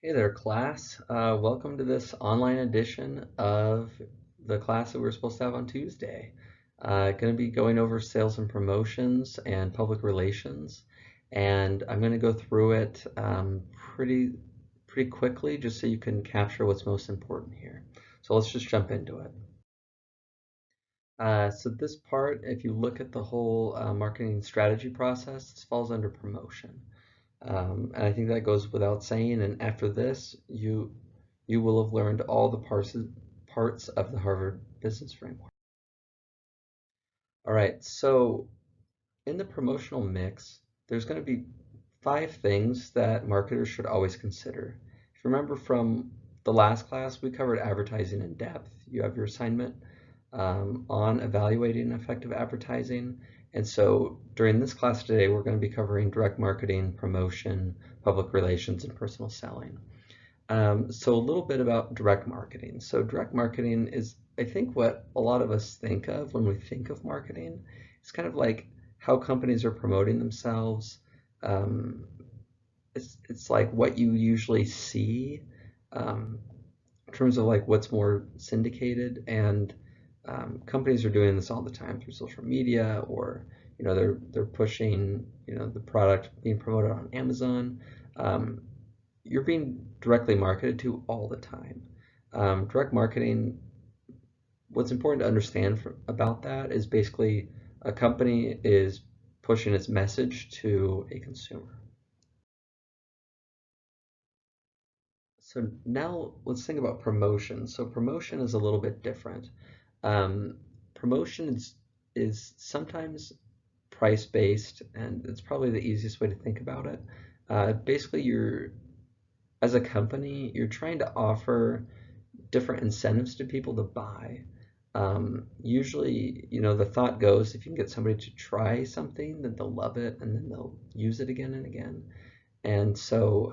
Hey there, class. Welcome to this online edition of the class that we're supposed to have on Tuesday. Going to be going over sales and promotions and public relations, and I'm going to go through it pretty quickly, just so you can capture what's most important here. So let's just jump into it. So this part, if you look at the whole marketing strategy process, this falls under promotion. And I think that goes without saying. And after this, you will have learned all the parts of the Harvard Business Framework. All right, so in the promotional mix, there's going to be 5 things that marketers should always consider. If you remember from the last class, we covered advertising in depth. You have your assignment on evaluating effective advertising. And so during this class today, we're going to be covering direct marketing, promotion, public relations, and personal selling. So a little bit about direct marketing. So direct marketing is, I think, what a lot of us think of when we think of marketing. It's kind of like how companies are promoting themselves. Um, it's like what you usually see um, in terms of like what's more syndicated, and companies are doing this all the time through social media, or they're pushing the product being promoted on Amazon. Um, you're being directly marketed to all the time. Direct marketing, what's important to understand about that is basically a company is pushing its message to a consumer. So now let's think about promotion. So promotion is a little bit different. Um, promotion is sometimes price based, and it's probably the easiest way to think about it. Basically, as a company, you're trying to offer different incentives to people to buy. Usually, the thought goes if you can get somebody to try something, then they'll love it and then they'll use it again and again. And so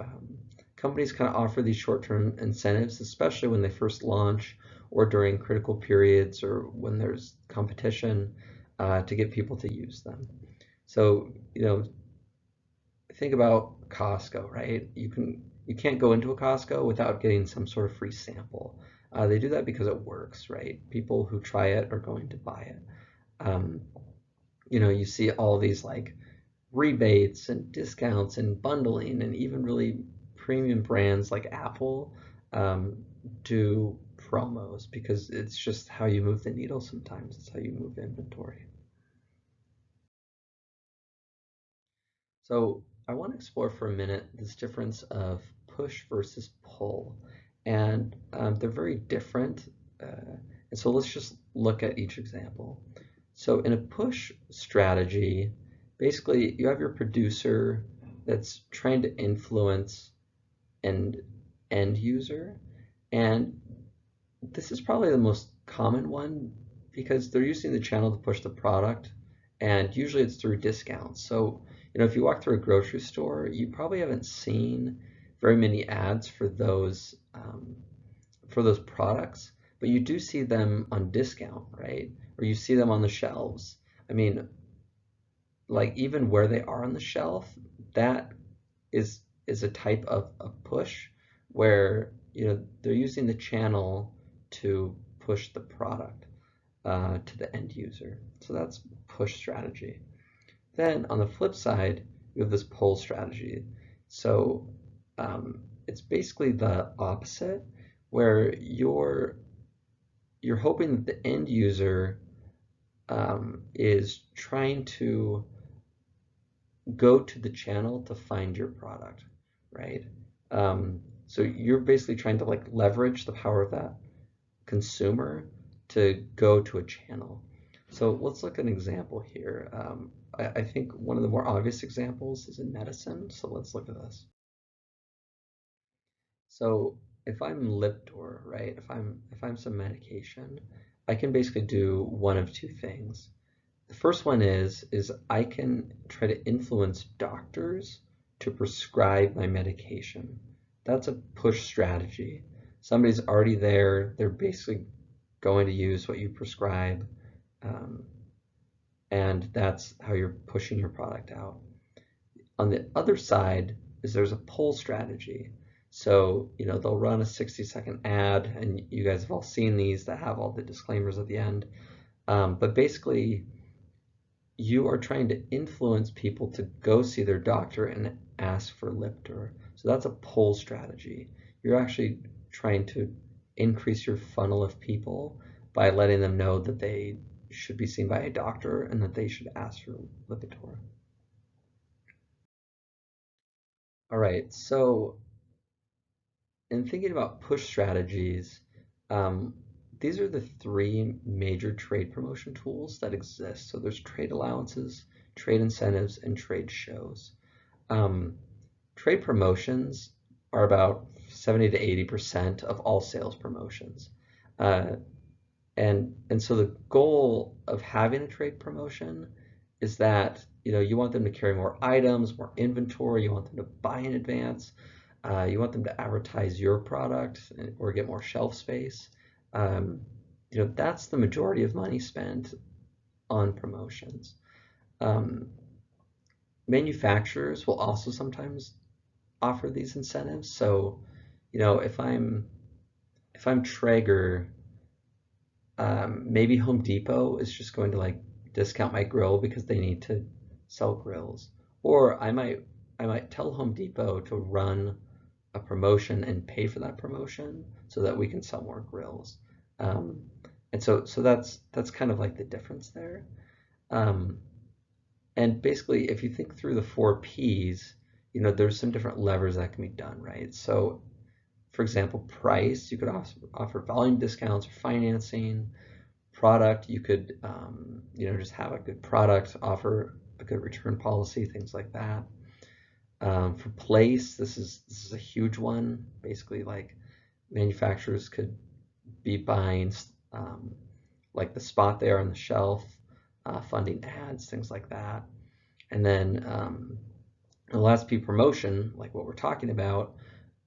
companies kind of offer these short-term incentives, especially when they first launch or during critical periods or when there's competition to get people to use them. So, think about Costco, right? You can't go into a Costco without getting some sort of free sample. They do that because it works, right? People who try it are going to buy it. Um, you see all these like rebates and discounts and bundling, and even really premium brands like Apple um, do promos because it's just how you move the needle sometimes. It's how you move inventory. So I want to explore for a minute this difference of push versus pull. And they're very different. And so let's just look at each example. So in a push strategy, basically you have your producer that's trying to influence an end user. And this is probably the most common one because they're using the channel to push the product, and usually it's through discounts. So, if you walk through a grocery store, you probably haven't seen very many ads for those products, but you do see them on discount, right? Or you see them on the shelves. I mean, like even where they are on the shelf, that is a type of a push where they're using the channel to push the product to the end user. So that's push strategy. Then on the flip side, you have this pull strategy. So it's basically the opposite, where you're hoping that the end user is trying to go to the channel to find your product, right? So you're basically trying to like leverage the power of that consumer to go to a channel. So let's look at an example here. I think one of the more obvious examples is in medicine. So let's look at this. So if I'm Lipitor, right? If I'm some medication, I can basically do one of two things. The first one is I can try to influence doctors to prescribe my medication. That's a push strategy. Somebody's already there. They're basically going to use what you prescribe, um, and that's how you're pushing your product out. On the other side is there's a pull strategy. So, they'll run a 60-second ad, and you guys have all seen these that have all the disclaimers at the end. But basically, you are trying to influence people to go see their doctor and ask for Lipitor. So that's a pull strategy. You're actually trying to increase your funnel of people by letting them know that they should be seen by a doctor and that they should ask for Lipitor. All right, so in thinking about push strategies, um, these are the three major trade promotion tools that exist. So there's trade allowances, trade incentives, and trade shows. Um, Trade promotions are about 70 to 80% of all sales promotions. Uh, and so the goal of having a trade promotion is that you want them to carry more items, more inventory, you want them to buy in advance, you want them to advertise your product or get more shelf space. Um, that's the majority of money spent on promotions. Um, Manufacturers will also sometimes offer these incentives. So, if I'm Traeger, maybe Home Depot is just going to like discount my grill because they need to sell grills. Or I might tell Home Depot to run a promotion and pay for that promotion so that we can sell more grills. Um, and so that's kind of like the difference there. Um, and basically, if you think through the four P's, there's some different levers that can be done, right? So, for example, price, you could offer volume discounts or financing. Product, you could, just have a good product, offer a good return policy, things like that. For place, this is a huge one. Basically, like manufacturers could be buying like the spot there on the shelf, funding ads, things like that. And then the last P, promotion, like what we're talking about,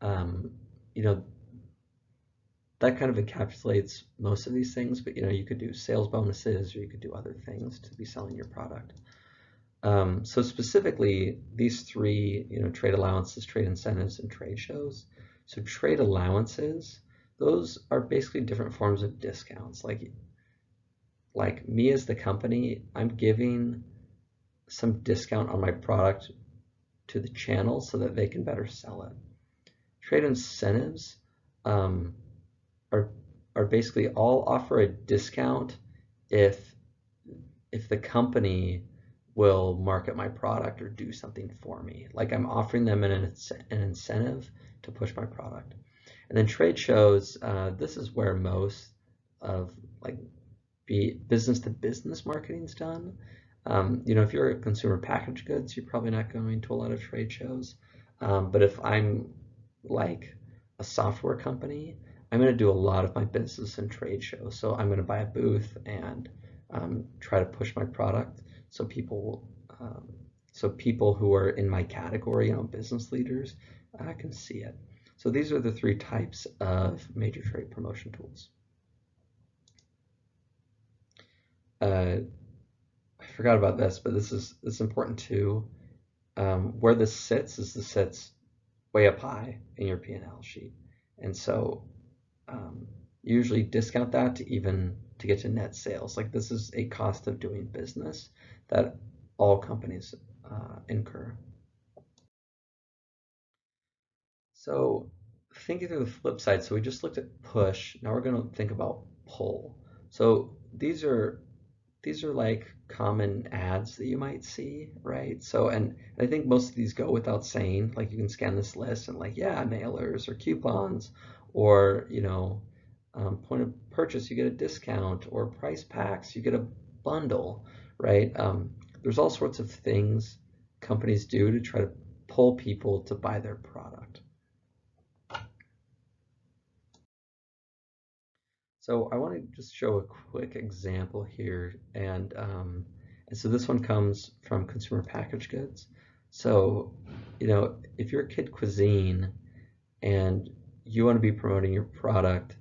um, you know, that kind of encapsulates most of these things, but you could do sales bonuses or you could do other things to be selling your product. So specifically, these three, trade allowances, trade incentives, and trade shows. So trade allowances, those are basically different forms of discounts. Like me as the company, I'm giving some discount on my product to the channel so that they can better sell it. Trade incentives um, are basically all offer a discount if the company will market my product or do something for me. Like I'm offering them an incentive to push my product. And then trade shows, this is where most of like business to business marketing is done. If you're a consumer packaged goods, you're probably not going to a lot of trade shows. But if I'm like a software company, I'm going to do a lot of my business in trade shows. So I'm going to buy a booth and try to push my product so people who are in my category, business leaders, can see it. So these are the three types of major trade promotion tools. I forgot about this, but this is important too. Where this sits sits way up high in your P&L sheet, and so usually discount that to get to net sales. Like this is a cost of doing business that all companies incur. So thinking through the flip side, so we just looked at push. Now we're going to think about pull. So these are like common ads that you might see, right? So, and I think most of these go without saying, like you can scan this list and like, yeah, mailers or coupons or, point of purchase, you get a discount, or price packs, you get a bundle, right? There's all sorts of things companies do to try to pull people to buy their product. So I want to just show a quick example here, and so this one comes from consumer packaged goods. So, if you're Kid Cuisine and you want to be promoting your product,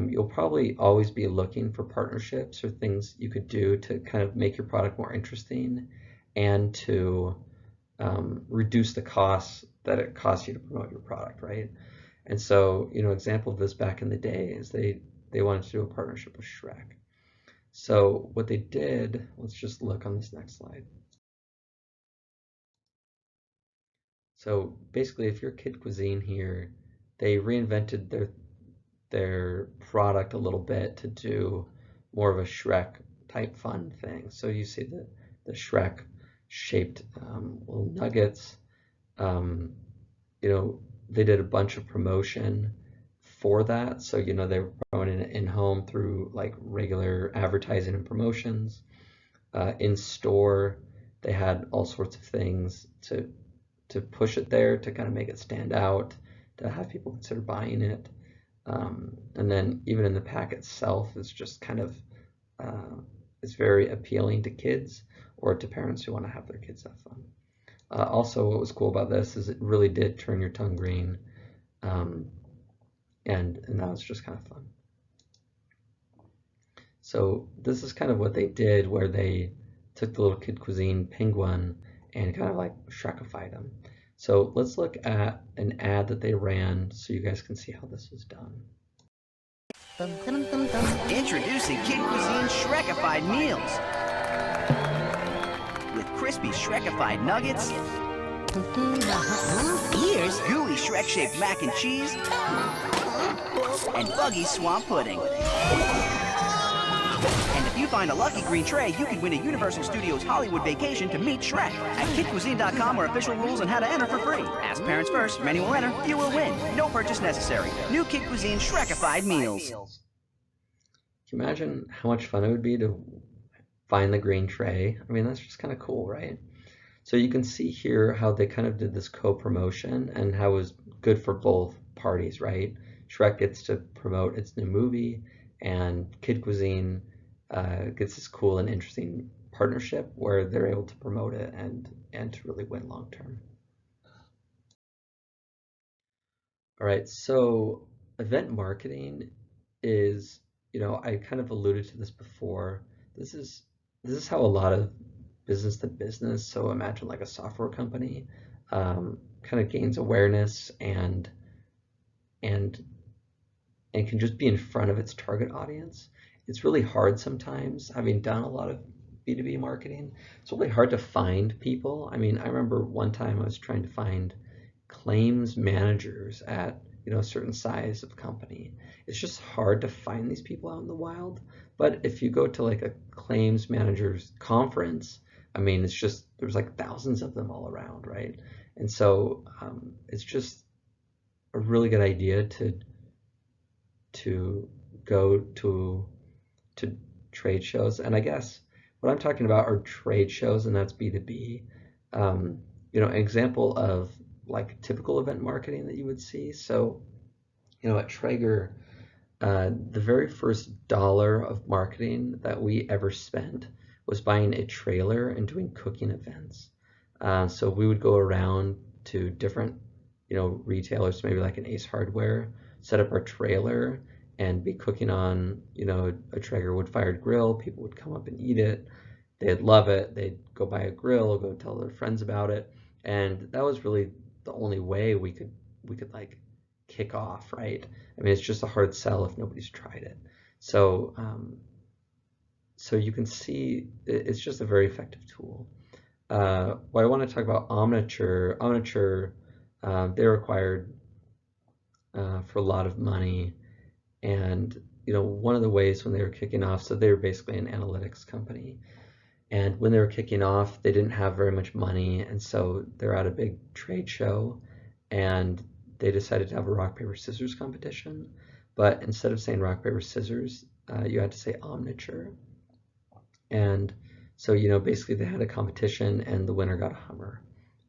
you'll probably always be looking for partnerships or things you could do to kind of make your product more interesting and to reduce the costs that it costs you to promote your product, right? And so, example of this back in the day is they wanted to do a partnership with Shrek. So what they did, let's just look on this next slide. So basically, if you're Kid Cuisine here, they reinvented their product a little bit to do more of a Shrek type fun thing. So you see the Shrek shaped little nuggets. They did a bunch of promotion for that. So, they were promoting it in home through like regular advertising and promotions. In store, they had all sorts of things to push it there, to kind of make it stand out, to have people consider buying it. And then even in the pack itself is just kind of, it's very appealing to kids or to parents who want to have their kids have fun. Also, what was cool about this is it really did turn your tongue green, and that was just kind of fun. So this is kind of what they did, where they took the little Kid Cuisine penguin and kind of like Shrekified them. So let's look at an ad that they ran so you guys can see how this was done. Introducing Kid Cuisine Shrekified meals. With crispy Shrekified nuggets, here's gooey Shrek-shaped mac and cheese, and buggy swamp pudding. And if you find a lucky green tray, you can win a Universal Studios Hollywood vacation to meet Shrek. At kidcuisine.com are official rules on how to enter for free. Ask parents first. Many will enter. Few will win. No purchase necessary. New Kid Cuisine Shrekified meals. Can you imagine how much fun it would be to find the green tray? I mean, that's just kind of cool, right? So you can see here how they kind of did this co-promotion and how it was good for both parties, right? Shrek gets to promote its new movie, and Kid Cuisine gets this cool and interesting partnership where they're able to promote it and to really win long term. All right, so event marketing is, I kind of alluded to this before. This is how a lot of business to business, so imagine like a software company, kind of gains awareness and can just be in front of its target audience. It's really hard sometimes, having done a lot of B2B marketing, it's really hard to find people. I mean, I remember one time I was trying to find claims managers at a certain size of company. It's just hard to find these people out in the wild. But if you go to like a claims managers conference, I mean, it's just, there's like thousands of them all around, right? And so it's just a really good idea to go to trade shows. And I guess what I'm talking about are trade shows, and that's B2B. An example of like typical event marketing that you would see. So, at Traeger, the very first dollar of marketing that we ever spent was buying a trailer and doing cooking events. So we would go around to different, retailers, maybe like an Ace Hardware, set up our trailer and be cooking on, a Traeger wood-fired grill. People would come up and eat it. They'd love it. They'd go buy a grill, go tell their friends about it. And that was really the only way we could like kick off, right? I mean, it's just a hard sell if nobody's tried it. So, so you can see it's just a very effective tool. What I want to talk about Omniture, they were acquired for a lot of money, and one of the ways when they were kicking off, so they were basically an analytics company, and when they were kicking off, they didn't have very much money, and so they're at a big trade show, and they decided to have a rock paper scissors competition, but instead of saying rock paper scissors, you had to say Omniture. And so basically they had a competition and the winner got a Hummer.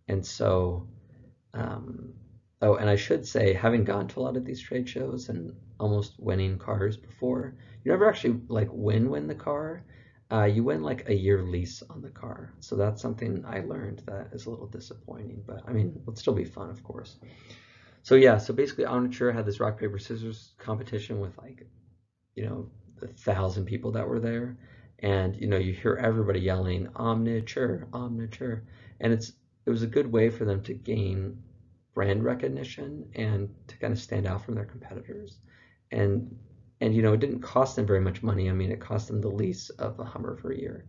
And so oh, and I should say, having gone to a lot of these trade shows and almost winning cars before, you never actually like win the car. You win like a year lease on the car. So that's something I learned that is a little disappointing, but I mean, it'll still be fun, of course. So yeah, so basically Omniture had this rock, paper, scissors competition with like, 1,000 people that were there. And, you hear everybody yelling, Omniture, Omniture. And it was a good way for them to gain brand recognition and to kind of stand out from their competitors. And you know, it didn't cost them very much money. I mean, it cost them the lease of a Hummer for a year.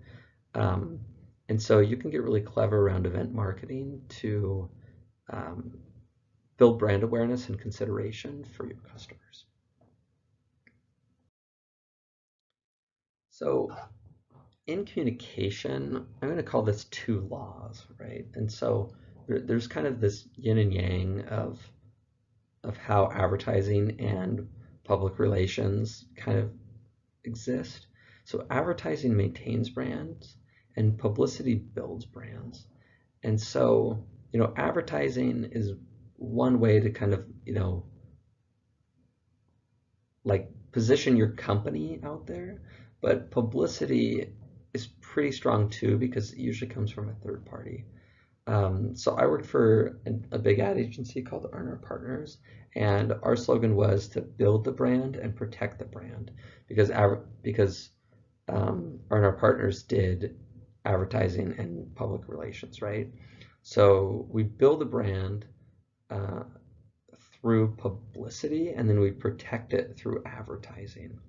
Um, and so you can get really clever around event marketing to build brand awareness and consideration for your customers. So in communication, I'm going to call this two laws, right? And so there's kind of this yin and yang of how advertising and public relations kind of exist. So advertising maintains brands and publicity builds brands. And so, you know, advertising is one way to kind of, you know, like position your company out there, but publicity is pretty strong too because it usually comes from a third party. So I worked for a big ad agency called Earner Partners, and our slogan was to build the brand and protect the brand because Earner Partners did advertising and public relations, right? So we build the brand through publicity, and then we protect it through advertising.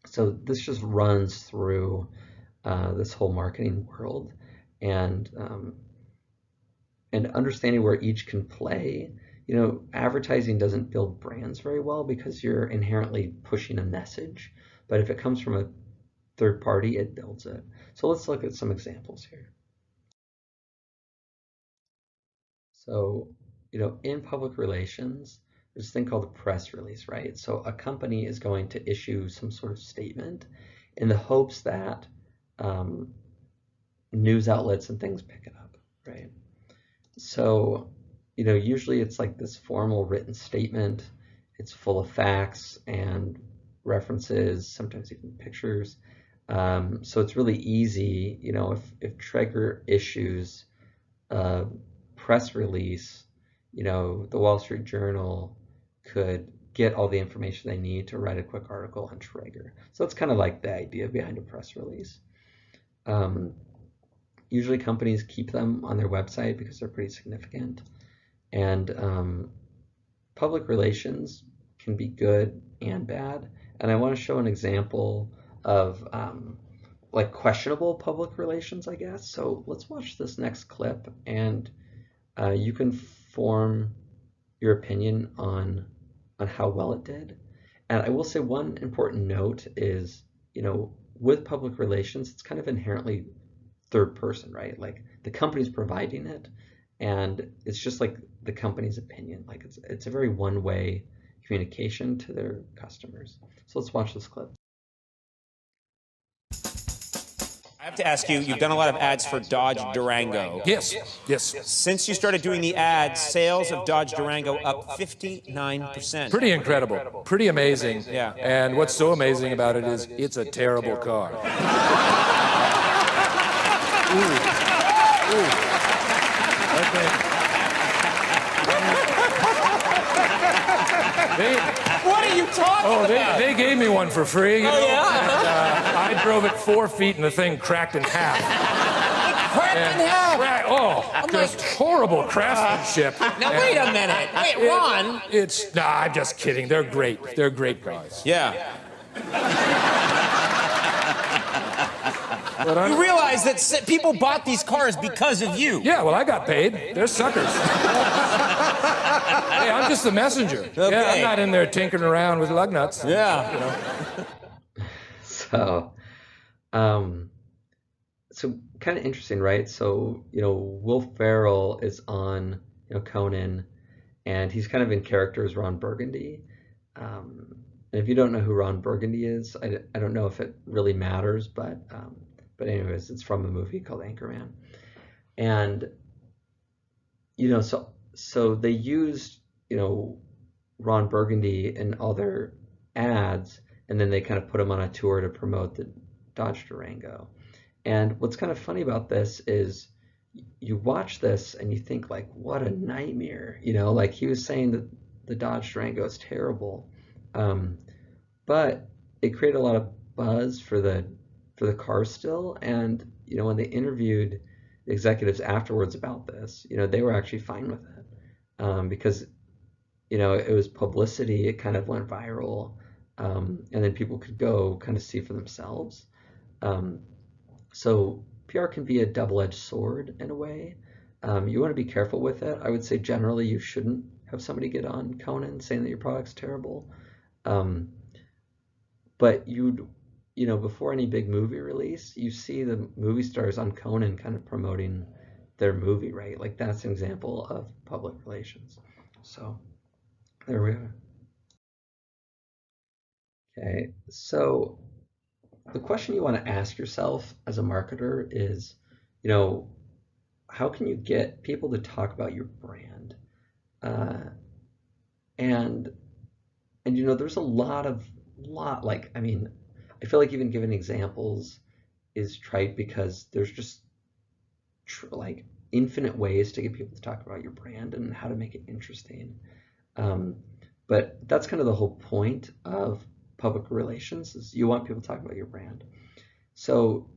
So this just runs through this whole marketing world, and understanding where each can play. You know, advertising doesn't build brands very well because you're inherently pushing a message, but if it comes from a third party, it builds it. So let's look at some examples here. So, you know, in public relations, there's this thing called a press release, right? So a company is going to issue some sort of statement in the hopes that news outlets and things pick it up, right? So, you know, usually it's like this formal written statement. It's full of facts and references, sometimes even pictures. So it's really easy, you know, if Traeger issues a press release, you know, the Wall Street Journal could get all the information they need to write a quick article on Traeger. So it's kind of like the idea behind a press release. Usually companies keep them on their website because they're pretty significant. And public relations can be good and bad. And I want to show an example of like questionable public relations, I guess. So let's watch this next clip, and you can form your opinion on how well it did. And I will say one important note is, you know, with public relations, it's kind of inherently third person, right? Like the company's providing it, and it's just like the company's opinion. Like it's a very one-way communication to their customers. So let's watch this clip. I have to ask you, you've done a lot of ads for Dodge Durango. Yes. Since you started doing the ads, sales of Dodge Durango up 59%. Pretty incredible. Pretty amazing. Yeah. And what's so amazing about it is it's a terrible car. What are you talking about? They gave me one for free. You know? Yeah? And, I drove it 4 feet and the thing cracked in half. Cracked in half? Just horrible craftsmanship. Now, wait a minute. Wait, Ron. I'm just kidding. They're great. They're great cars. Yeah. But You realize that people bought these cars because of you. yeah, well, I got paid. They're suckers. Hey, I'm just the messenger. Okay. Yeah, I'm not in there tinkering around with lug nuts. Yeah. You know. So, so kind of interesting, right? So, you know, Will Ferrell is on, you know, Conan, and he's kind of in character as Ron Burgundy. And if you don't know who Ron Burgundy is, I don't know if it really matters, but anyways, it's from a movie called Anchorman. And, you know, so they used, you know, Ron Burgundy in all their ads, and then they kind of put him on a tour to promote the Dodge Durango. And what's kind of funny about this is you watch this and you think like, what a nightmare, you know, like he was saying that the Dodge Durango is terrible. But it created a lot of buzz for the car still, and you know when they interviewed the executives afterwards about this, you know they were actually fine with it. because it was publicity. It kind of went viral, and then people could go kind of see for themselves. Um, so PR can be a double-edged sword in a way. You want to be careful with it. I would say generally you shouldn't have somebody get on Conan saying that your product's terrible. Um, but before any big movie release, you see the movie stars on Conan kind of promoting their movie, right? Like that's an example of public relations. So there we are. Okay, so the question you want to ask yourself as a marketer is, you know, how can you get people to talk about your brand? Uh, and there's a lot like I mean, I feel like even giving examples is trite because there's just like infinite ways to get people to talk about your brand and how to make it interesting. Um, but that's kind of the whole point of public relations is you want people to talk about your brand. So,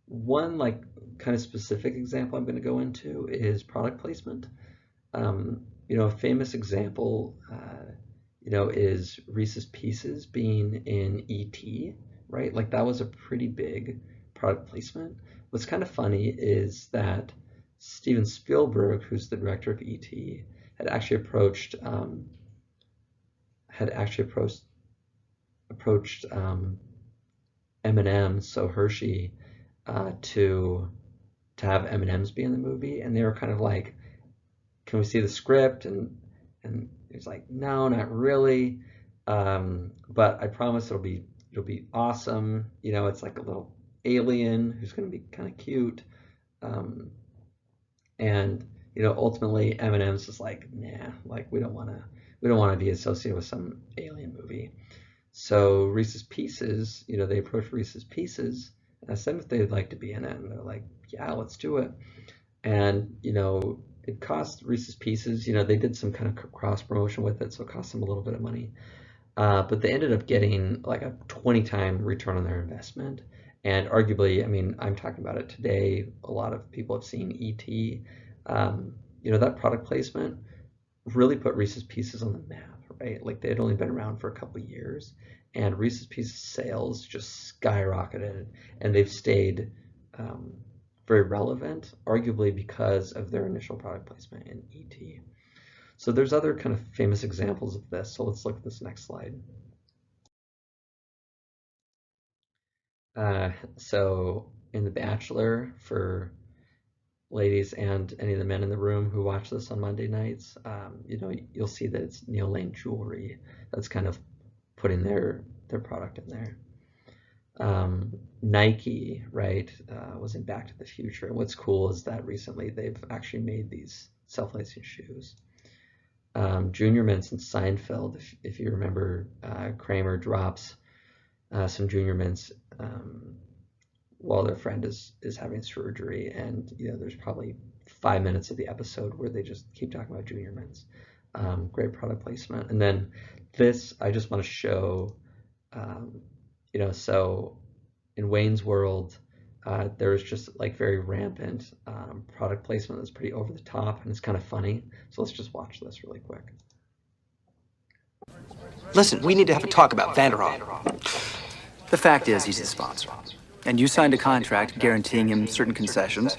one like kind of specific example I'm going to go into is product placement. A famous example, is Reese's Pieces being in E.T., right? Like that was a pretty big product placement. What's kind of funny is that Steven Spielberg, who's the director of E.T., had actually approached M&M's, so Hershey, to have M&M's be in the movie, and they were kind of like, "Can we see the script?" And it's like, "No, not really, but I promise it'll be awesome." It's like a little alien who's going to be kind of cute, and ultimately M&M's is like, "Nah, like we don't want to be associated with some alien movie." So Reese's Pieces, they approached Reese's Pieces and asked them if they'd like to be in it, and they're like, "Yeah, let's do it." And it cost Reese's Pieces, they did some kind of cross promotion with it, so it cost them a little bit of money. But they ended up getting like a 20-time return on their investment. And arguably, I mean, I'm talking about it today. A lot of people have seen E.T. That product placement really put Reese's Pieces on the map, right? Like they had only been around for a couple of years, and Reese's Pieces sales just skyrocketed, and they've stayed very relevant, arguably because of their initial product placement in ET. So there's other kind of famous examples of this. So let's look at this next slide. So in The Bachelor, for ladies and any of the men in the room who watch this on Monday nights, you'll see that it's Neil Lane Jewelry that's kind of putting their product in there. Nike, right, was in Back to the Future. And what's cool is that recently they've actually made these self-lacing shoes. Junior Mints and Seinfeld, if you remember, Kramer drops some Junior Mints while their friend is having surgery, and there's probably 5 minutes of the episode where they just keep talking about Junior Mints. Great product placement. And then this, I just want to show, so in Wayne's World, there's just like very rampant product placement that's pretty over the top, and it's kind of funny. So let's just watch this really quick. Listen, we need to have a talk about Vanderhoff. The fact is, he's the sponsor. And you signed a contract guaranteeing him certain concessions,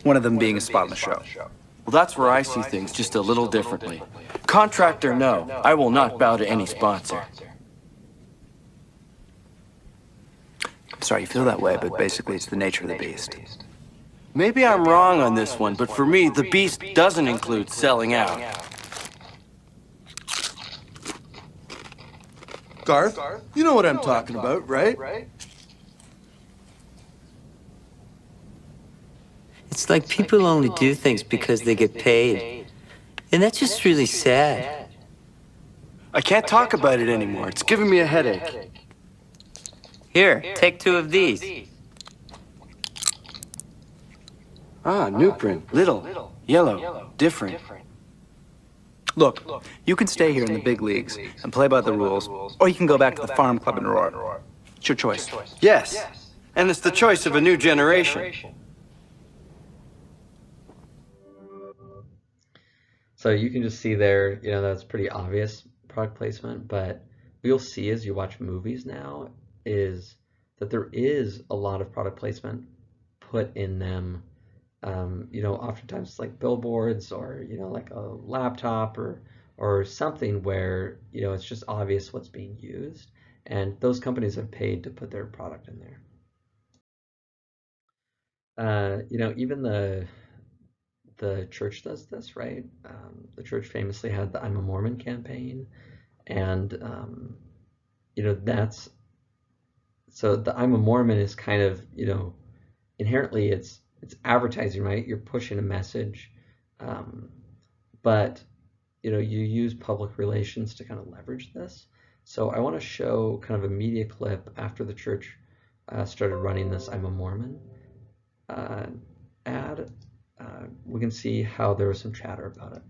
one of them being a spot on the show. Well, that's where I see things just a little differently. Contract or no, I will not bow to any sponsor. I'm sorry you feel that way, but basically it's the nature of the beast. Maybe I'm wrong on this one, but for me, the beast doesn't include selling out. Garth, you know what I'm talking about, right? It's like people only do things because they get paid. And that's just really sad. I can't talk about it anymore. It's giving me a headache. Here, take 2 of these. Ah, new print. Little. Yellow. Different. Look, you can stay here in the big leagues and play by the rules, or you can go back to the farm club and roar. It's your choice. Yes. And it's the choice of a new generation. So you can just see there, that's pretty obvious product placement, but what you'll see as you watch movies now is that there is a lot of product placement put in them. Oftentimes it's like billboards or, like a laptop or something where, it's just obvious what's being used. And those companies have paid to put their product in there. Even the church does this, right? The church famously had the I'm a Mormon campaign, and that's so the I'm a Mormon is kind of inherently it's advertising, right? You're pushing a message, but you use public relations to kind of leverage this. So I want to show kind of a media clip after the church started running this I'm a Mormon ad. We can see how there was some chatter about it.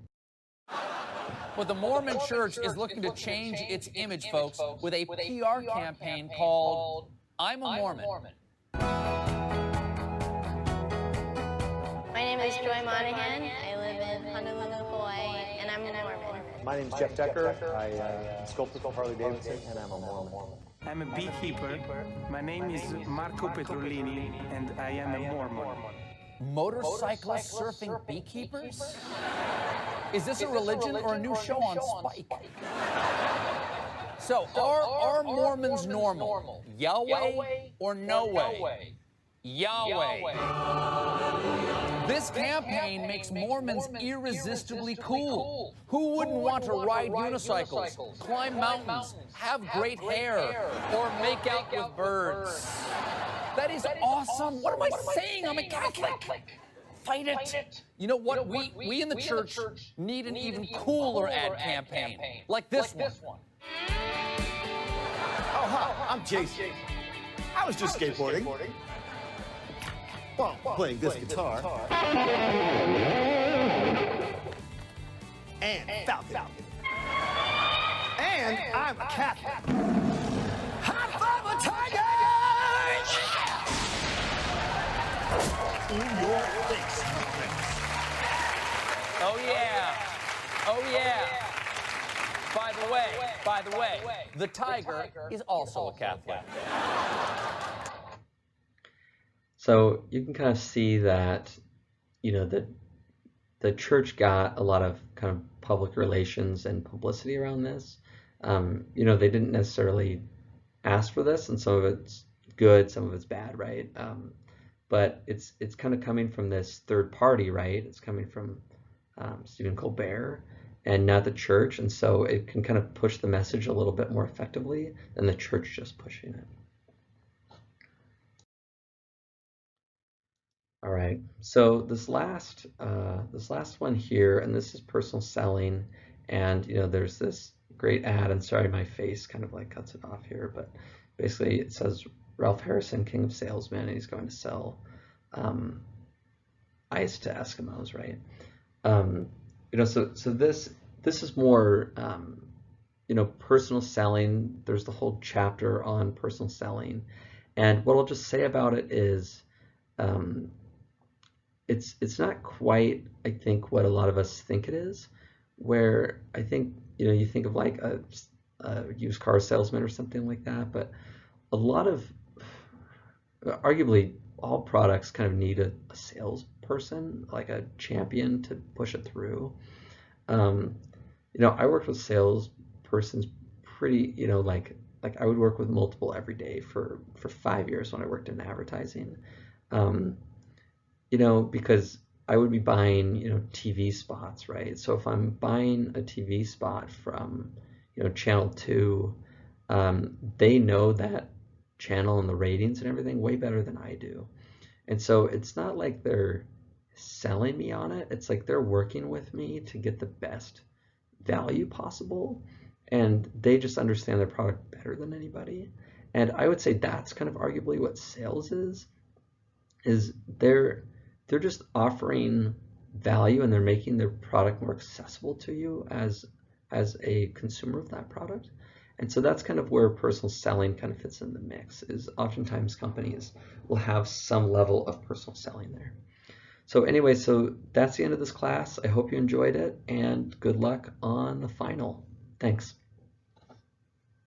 But the Mormon Church is looking to change its image, folks, with a PR campaign called I'm a Mormon. My name is Joy Monahan. I live in Honolulu, Hawaii, and I'm a Mormon. My name is Jeff Decker. I am sculptor for Harley Davidson, and I'm a Mormon. I'm a beekeeper. My name is Marco Petrolini, and I am a Mormon. Motorcyclist surfing beekeepers? Is this a religion or a new show on Spike? So, are Mormons normal? Yahweh or no way? Yahweh. This campaign makes Mormons irresistibly cool. Who wouldn't want to ride unicycles, climb mountains, have great hair, or make out with birds? That is awesome. What am I saying? I'm a Catholic. Fight it. You know what? We in the church need an even cooler ad campaign, like this one. Oh, hi, I'm Jason. I was just skateboarding. Well, playing this guitar. And Falcon. And I'm a Catholic. High five a tiger! In your face, Oh yeah. Oh yeah. By the way, the tiger is also a Catholic. So you can kind of see that, the church got a lot of kind of public relations and publicity around this. They didn't necessarily ask for this, and some of it's good, some of it's bad, right? But it's kind of coming from this third party, right? It's coming from Stephen Colbert and not the church, and so it can kind of push the message a little bit more effectively than the church just pushing it. All right, so this last one here, and this is personal selling, and there's this great ad, and sorry, my face kind of like cuts it off here, but basically it says Ralph Harrison, King of Salesmen, and he's going to sell ice to Eskimos, right? So this is more personal selling. There's the whole chapter on personal selling, and what I'll just say about it is it's not quite, I think, what a lot of us think it is, where I think you think of like a used car salesman or something like that, but a lot of, arguably all products kind of need a salesperson, like a champion to push it through. I worked with salespersons pretty, like I would work with multiple every day for 5 years when I worked in advertising. Because I would be buying, TV spots, right? So if I'm buying a TV spot from, Channel 2, they know that channel and the ratings and everything way better than I do. And so it's not like they're selling me on it. It's like they're working with me to get the best value possible. And they just understand their product better than anybody. And I would say that's kind of arguably what sales is they're just offering value, and they're making their product more accessible to you as a consumer of that product. And so that's kind of where personal selling kind of fits in the mix, is oftentimes companies will have some level of personal selling there. So anyway, so that's the end of this class. I hope you enjoyed it, and good luck on the final. Thanks.